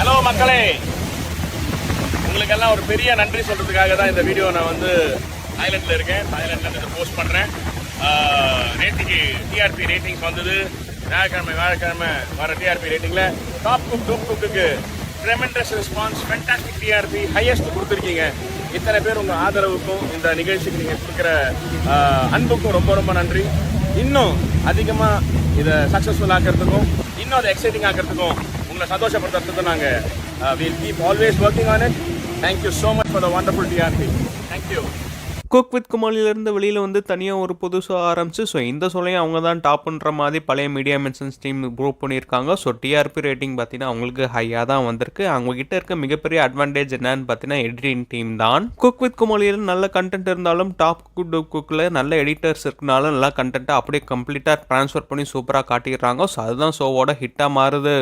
Hello மக்களே, உங்களுக்கெல்லாம் ஒரு பெரிய நன்றி சொல்கிறதுக்காக தான் இந்த வீடியோ நான் வந்து தாய்லாண்டில் இருக்கேன். தாய்லாண்டில் இதை போஸ்ட் பண்ணுறேன். ரேட்டிங்கு டிஆர்பி ரேட்டிங்ஸ் வந்தது. வியாழக்கிழமை வர டிஆர்பி ரேட்டிங்கில் top cook tremendous response, fantastic TRP, highest கொடுத்துருக்கீங்க. இத்தனை பேர் உங்கள் ஆதரவுக்கும் இந்த நிகழ்ச்சிக்கு நீங்கள் கொடுக்குற அன்புக்கும் ரொம்ப ரொம்ப நன்றி. இன்னும் அதிகமாக இதை சக்ஸஸ்ஃபுல் ஆக்கிறதுக்கும், இன்னும் அதை எக்ஸைட்டிங் ஆக்கிறதுக்கும், உங்களை சந்தோஷப்படுத்துறதுக்கும் நாங்கள் will keep always working on it. Thank you so much for the wonderful TRP. Thank you. Cook with குமாலிலேருந்து வெளியில் வந்து தனியாக ஒரு புதுசாக ஆரம்பிச்சு ஸோ இந்த சொல்லையும் அவங்க தான் டாப்ன்ற மாதிரி பழைய மீடியா மென்ஷன்ஸ் டீம் ப்ரூவ் பண்ணியிருக்காங்க. ஸோ டிஆர்பி ரேட்டிங் பார்த்தீங்கன்னா அவங்களுக்கு ஹையாக தான் வந்திருக்கு. அவங்ககிட்ட இருக்க மிகப்பெரிய அட்வான்டேஜ் என்னன்னு பார்த்தீங்கன்னா எடிட்டிங் டீம் தான். குக் வித் குமாலியில் நல்ல கண்டென்ட் இருந்தாலும் டாப் குக்கில் நல்ல எடிட்டர்ஸ் இருக்கனால நல்லா கண்டென்ட்டை அப்படியே கம்ப்ளீட்டாக ட்ரான்ஸ்ஃபர் பண்ணி சூப்பராக காட்டிடுறாங்க. ஸோ அதுதான் ஷோவோட ஹிட்டாக மாறுது.